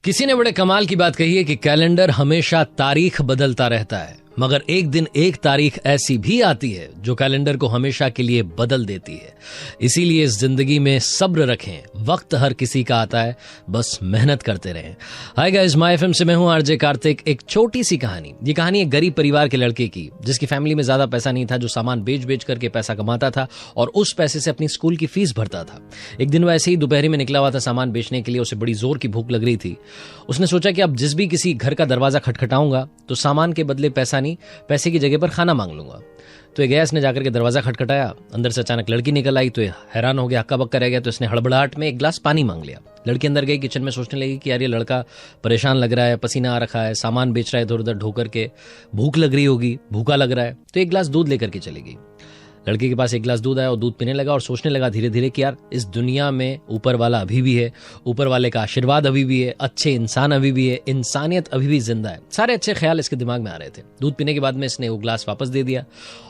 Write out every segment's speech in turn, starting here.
किसी ने बड़े कमाल की बात कही है कि कैलेंडर हमेशा तारीख बदलता रहता है, मगर एक दिन एक तारीख ऐसी भी आती है जो कैलेंडर को हमेशा के लिए बदल देती है। इसीलिए इस जिंदगी में सब्र रखें, वक्त हर किसी का आता है, बस मेहनत करते रहें। हाय गाइस, माय एफएम से मैं हूं आरजे कार्तिक। एक छोटी सी कहानी। ये कहानी एक गरीब परिवार के लड़के की, जिसकी फैमिली में ज्यादा पैसा नहीं था, जो सामान बेच बेच करके पैसा कमाता था और उस पैसे से अपनी स्कूल की फीस भरता था। एक दिन वो ऐसे ही दोपहरी में निकला हुआ था सामान बेचने के लिए। उसे बड़ी जोर की भूख लग रही थी। उसने सोचा कि अब जिस भी किसी घर का दरवाजा खटखटाऊंगा तो सामान के बदले पैसा नहीं, पैसे की जगह पर खाना मांग लूंगा। तो ये गया, इसने जाकर के दरवाजा खटखटाया। अंदर से अचानक लड़की निकल आई तो ये हैरान हो गया, हक्का बक्का रह गया। तो इसने हड़बड़ाहट में एक गिलास पानी मांग लिया। लड़की अंदर गई, किचन में सोचने लगी कि यार ये लड़का परेशान लग रहा है, पसीना आ रखा है, सामान बेच रहा है इधर उधर ढो करके, भूख लग रही होगी, भूखा लग रहा है। तो एक गिलास दूध लेकर के चली गई। लड़के के पास एक गिलास दूध आया और दूध पीने लगा और सोचने लगा धीरे धीरे कि यार इस दुनिया में ऊपर वाला अभी भी है, ऊपर वाले का आशीर्वाद अभी भी है, अच्छे इंसान अभी भी है, इंसानियत अभी भी जिंदा है। सारे अच्छे ख्याल इसके दिमाग में आ रहे थे। दूध पीने के बाद में इसने वो गिलास वापस दे दिया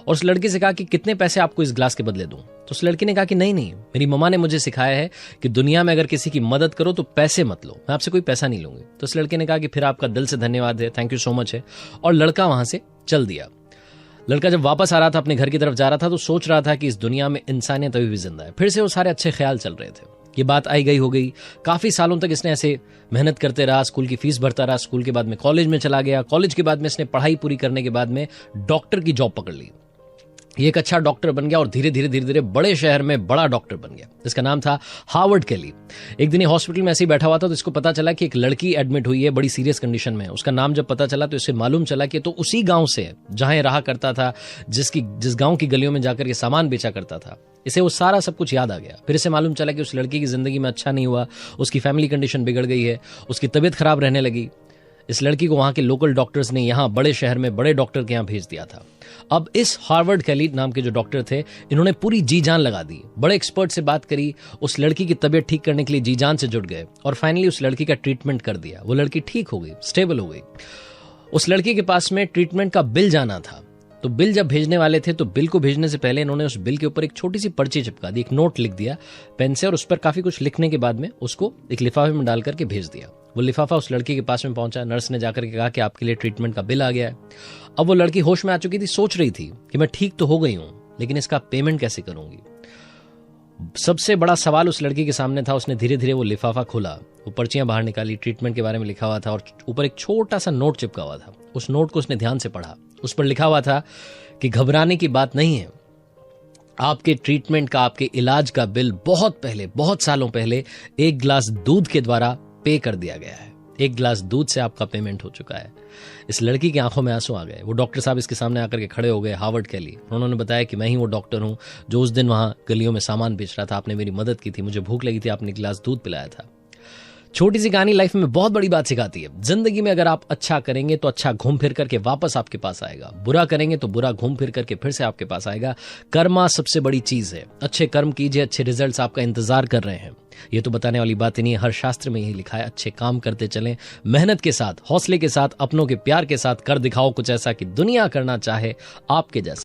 और उस लड़के से कहा कि कितने पैसे आपको इस गिलास के बदले दूं। तो उस लड़की ने कहा कि नहीं, मेरी मम्मा ने मुझे सिखाया है कि दुनिया में अगर किसी की मदद करो तो पैसे मत लो, मैं आपसे कोई पैसा नहीं लूंगी। तो उस लड़के ने कहा कि फिर आपका दिल से धन्यवाद है, थैंक यू सो मच है, और लड़का वहां से चल दिया। लड़का जब वापस आ रहा था, अपने घर की तरफ जा रहा था, तो सोच रहा था कि इस दुनिया में इंसानियत अभी भी जिंदा है। फिर से वो सारे अच्छे ख्याल चल रहे थे। ये बात आई गई हो गई। काफी सालों तक इसने ऐसे मेहनत करते रहा, स्कूल की फीस भरता रहा। स्कूल के बाद में कॉलेज में चला गया। कॉलेज के बाद में इसने पढ़ाई पूरी करने के बाद में डॉक्टर की जॉब पकड़ ली। ये एक अच्छा डॉक्टर बन गया और धीरे धीरे बड़े शहर में बड़ा डॉक्टर बन गया, जिसका नाम था हार्वर्ड केली। एक दिन ये हॉस्पिटल में ऐसे ही बैठा हुआ था तो इसको पता चला कि एक लड़की एडमिट हुई है, बड़ी सीरियस कंडीशन में। उसका नाम जब पता चला तो इसे मालूम चला कि तो उसी गांव से जहां ये रहा करता था, जिस गांव की गलियों में जाकर के सामान बेचा करता था। इसे वो सारा सब कुछ याद आ गया। फिर इसे मालूम चला कि उस लड़की की जिंदगी में अच्छा नहीं हुआ, उसकी फैमिली कंडीशन बिगड़ गई है, उसकी तबीयत खराब रहने लगी। इस लड़की को वहां के लोकल डॉक्टर्स ने यहां बड़े शहर में बड़े डॉक्टर के यहां भेज दिया था। अब इस हार्वर्ड केली नाम के जो डॉक्टर थे, इन्होंने पूरी जी जान लगा दी, बड़े एक्सपर्ट से बात करी, उस लड़की की तबीयत ठीक करने के लिए जी जान से जुट गए और फाइनली उस लड़की का ट्रीटमेंट कर दिया। वो लड़की ठीक हो गई, स्टेबल हो गई। उस लड़की के पास में ट्रीटमेंट का बिल जाना था। तो बिल जब भेजने वाले थे तो बिल को भेजने से पहले इन्होंने उस बिल के ऊपर एक छोटी सी पर्ची चिपका दी, एक नोट लिख दिया पेन से, और उस पर काफी कुछ लिखने के बाद में उसको एक लिफाफे में डाल करके भेज दिया। वो लिफाफा उस लड़की के पास में पहुंचा। नर्स ने जाकर के कहा कि आपके लिए ट्रीटमेंट का बिल आ गया है। अब वो लड़की होश में आ चुकी थी, सोच रही थी कि मैं ठीक तो हो गई हूं, लेकिन इसका पेमेंट कैसे करूंगी। सबसे बड़ा सवाल उस लड़की के सामने था। उसने धीरे धीरे वो लिफाफा खोला, वो पर्चियां बाहर निकाली, ट्रीटमेंट के बारे में लिखा हुआ था और ऊपर एक छोटा सा नोट चिपका हुआ था। उस नोट को उसने ध्यान से पढ़ा। उस पर लिखा हुआ था कि घबराने की बात नहीं है, आपके ट्रीटमेंट का, आपके इलाज का बिल बहुत पहले, बहुत सालों पहले एक गिलास दूध के द्वारा पे कर दिया गया है। एक गिलास दूध से आपका पेमेंट हो चुका है। इस लड़की की आंखों में आंसू आ गए। वो डॉक्टर साहब इसके सामने आकर के खड़े हो गए, हार्वर्ड केली। उन्होंने बताया कि मैं ही वो डॉक्टर हूं जो उस दिन वहां गलियों में सामान बेच रहा था। आपने मेरी मदद की थी, मुझे भूख लगी थी, आपने गिलास दूध पिलाया था। छोटी सी कहानी लाइफ में बहुत बड़ी बात सिखाती है। जिंदगी में अगर आप अच्छा करेंगे तो अच्छा घूम फिर करके वापस आपके पास आएगा, बुरा करेंगे तो बुरा घूम फिर करके फिर से आपके पास आएगा। कर्मा सबसे बड़ी चीज है। अच्छे कर्म कीजिए, अच्छे रिजल्ट्स आपका इंतजार कर रहे हैं। ये तो बताने वाली बात ही नहीं है, हर शास्त्र में यही लिखा है। अच्छे काम करते चलें, मेहनत के साथ, हौसले के साथ, अपनों के प्यार के साथ कर दिखाओ कुछ ऐसा कि दुनिया करना चाहे आपके जैसा।